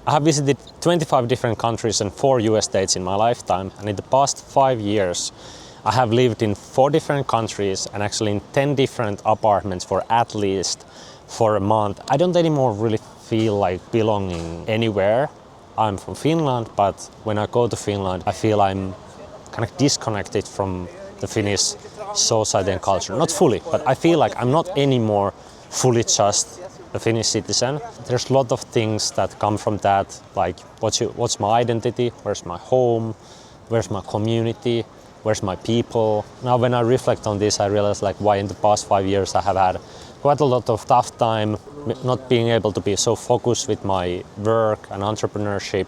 I have visited 25 different countries and 4 US states in my lifetime, and in the past 5 years I have lived in 4 different countries and actually in 10 different apartments for at least for a month. I don't anymore really feel like belonging anywhere. I'm from Finland, but when I go to Finland I feel I'm kind of disconnected from the Finnish society and culture. Not fully, but I feel like I'm not anymore fully just a Finnish citizen. There's a lot of things that come from that, like what's my identity, where's my home, where's my community, where's my people. Now when I reflect on this, I realize like why in the past 5 years I have had quite a lot of tough time not being able to be so focused with my work and entrepreneurship.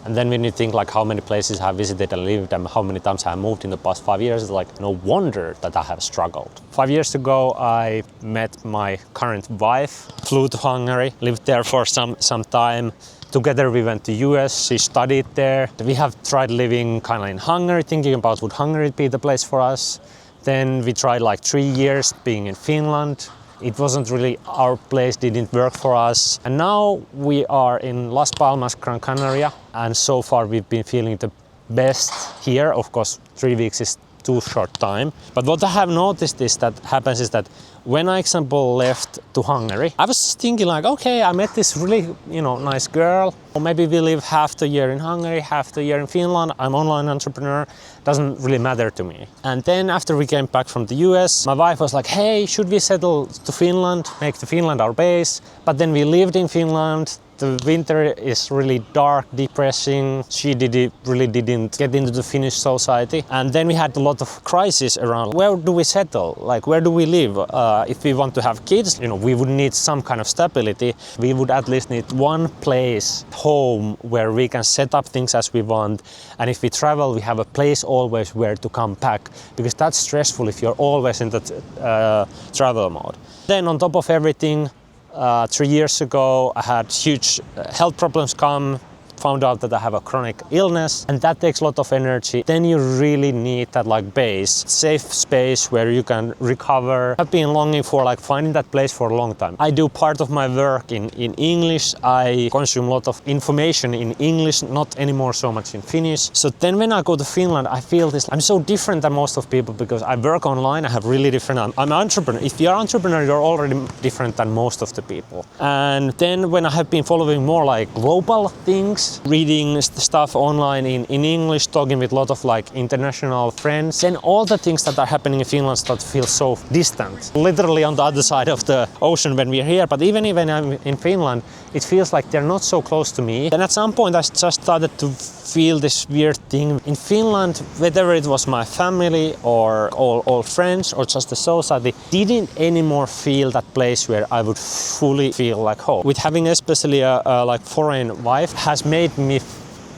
And then when you think like how many places I have visited and lived and how many times I have moved in the past 5 years, it's like no wonder that I have struggled. 5 years ago I met my current wife, flew to Hungary, lived there for some time. Together we went to US, she studied there. We have tried living kind of in Hungary, thinking about would Hungary be the place for us. Then we tried like 3 years being in Finland. It wasn't really our place, didn't work for us. And now we are in Las Palmas, Gran Canaria, and so far we've been feeling the best here. Of course, 3 weeks is too short time. But what I have noticed is that when I, example, left to Hungary, I was thinking like, okay, I met this really, nice girl. Or maybe we live half the year in Hungary, half the year in Finland. I'm an online entrepreneur. Doesn't really matter to me. And then after we came back from the US, my wife was like, hey, should we settle to Finland, make the Finland our base? But then we lived in Finland. The winter is really dark, depressing. She really didn't get into the Finnish society. And then we had a lot of crises around where do we settle? Like where do we live? If we want to have kids, we would need some kind of stability. We would at least need one place, home, where we can set up things as we want. And if we travel, we have a place always where to come back, because that's stressful if you're always in the travel mode. Then on top of everything, 3 years ago, I had huge health problems found out that I have a chronic illness, and that takes a lot of energy. Then you really need that base, safe space where you can recover. I've been longing for finding that place for a long time. I do part of my work in English. I consume a lot of information in English, not anymore so much in Finnish. So then when I go to Finland, I feel I'm so different than most of people because I work online. I have really different. I'm an entrepreneur. If you're an entrepreneur, you're already different than most of the people. And then when I have been following more global things, reading stuff online in English, talking with a lot of international friends, then all the things that are happening in Finland start to feel so distant. Literally on the other side of the ocean when we're here, but even I'm in Finland, it feels like they're not so close to me. And at some point I just started to feel this weird thing. In Finland, whether it was my family or all friends or just the society, didn't anymore feel that place where I would fully feel like home. With having especially a foreign wife has made me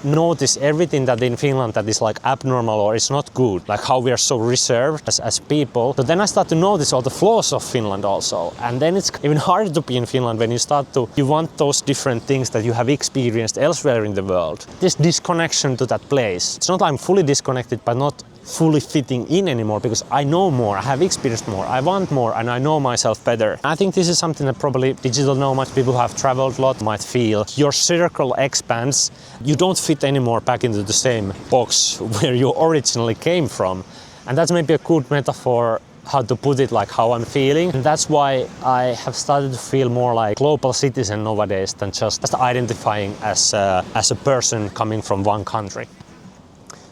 notice everything that in Finland that is abnormal or is not good, like how we are so reserved as people. So then I start to notice all the flaws of Finland also. And then it's even harder to be in Finland when you want those different things that you have experienced elsewhere in the world. This disconnection to that place. It's not like I'm fully disconnected, but not fully fitting in anymore because I know more, I have experienced more, I want more, and I know myself better. I think this is something that probably digital nomads, people who have traveled a lot, might feel. Your circle expands. You don't fit anymore back into the same box where you originally came from. And that's maybe a good metaphor how to put it, how I'm feeling. And that's why I have started to feel more like global citizen nowadays than just identifying as a person coming from one country.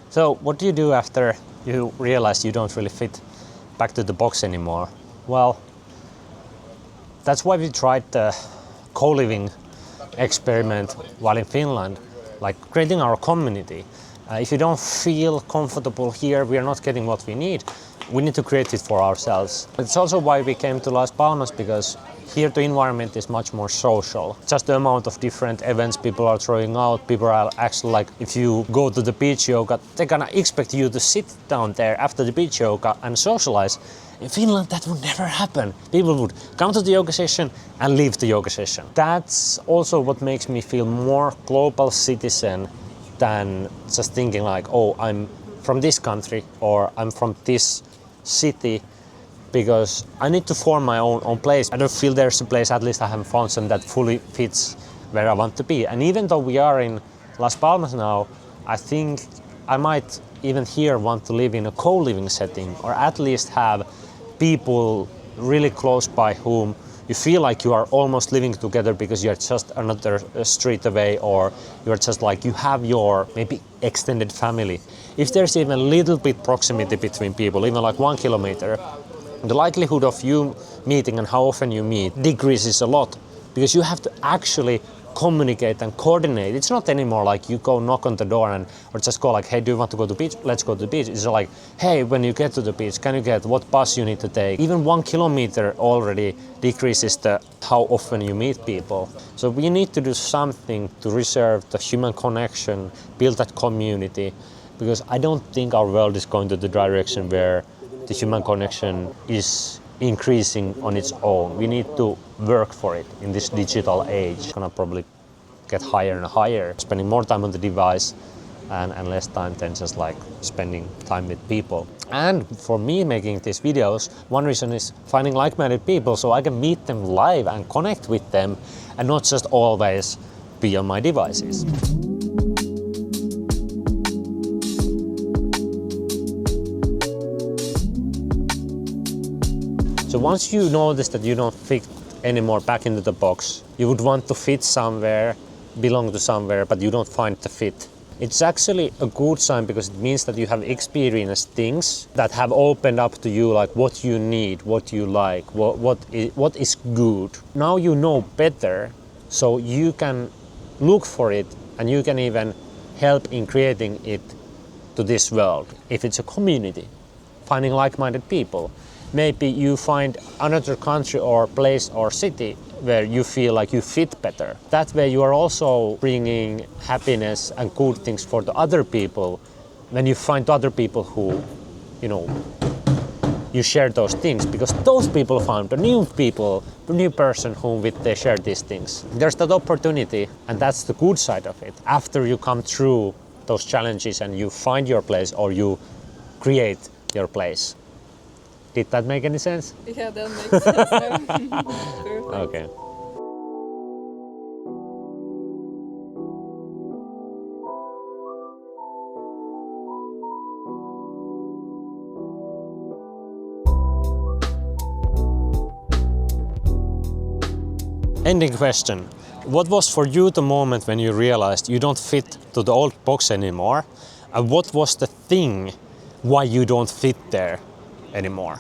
So what do you do after you realize you don't really fit back to the box anymore? Well, that's why we tried the co-living experiment while in Finland, creating our community. If you don't feel comfortable here, we are not getting what we need. We need to create it for ourselves. It's also why we came to Las Palmas, because here the environment is much more social. Just the amount of different events people are throwing out. People are actually if you go to the beach yoga, they're gonna expect you to sit down there after the beach yoga and socialize. In Finland, that would never happen. People would come to the yoga session and leave the yoga session. That's also what makes me feel more global citizen than just thinking oh, I'm from this country or I'm from this city, because I need to form my own place. I don't feel there's a place, at least I haven't found some that fully fits where I want to be. And even though we are in Las Palmas now, I think I might even here want to live in a co-living setting, or at least have people really close by whom you feel like you are almost living together because you're just another street away, or you're just like you have your maybe extended family. If there's even a little bit proximity between people, even like 1 kilometer, the likelihood of you meeting and how often you meet decreases a lot, because you have to actually communicate and coordinate. It's not anymore like you go knock on the door and or just go like, hey, do you want to go to the beach? Let's go to the beach. It's like, hey, when you get to the beach, can you get what bus you need to take? Even 1 kilometer already decreases the how often you meet people. So we need to do something to reserve the human connection, build that community, because I don't think our world is going to the direction where the human connection is increasing on its own. We need to work for it in this digital age. It's gonna probably get higher and higher, spending more time on the device and less time than just like spending time with people. And for me making these videos, one reason is finding like-minded people so I can meet them live and connect with them and not just always be on my devices. So once you notice that you don't fit anymore back into the box, you would want to fit somewhere, belong to somewhere, but you don't find the fit. It's actually a good sign, because it means that you have experienced things that have opened up to you, like what you need, what you like, what is good. Now you know better, so you can look for it and you can even help in creating it to this world. If it's a community, finding like-minded people. Maybe you find another country or place or city where you feel like you fit better. That way you are also bringing happiness and good things for the other people when you find other people who, you know, you share those things, because those people found a new person whom with they share these things. There's that opportunity, and that's the good side of it. After you come through those challenges and you find your place, or you create your place. Did that make any sense? Yeah, that makes sense. Perfect. Okay. Ending question. What was for you the moment when you realized you don't fit to the old box anymore? And what was the thing why you don't fit there anymore?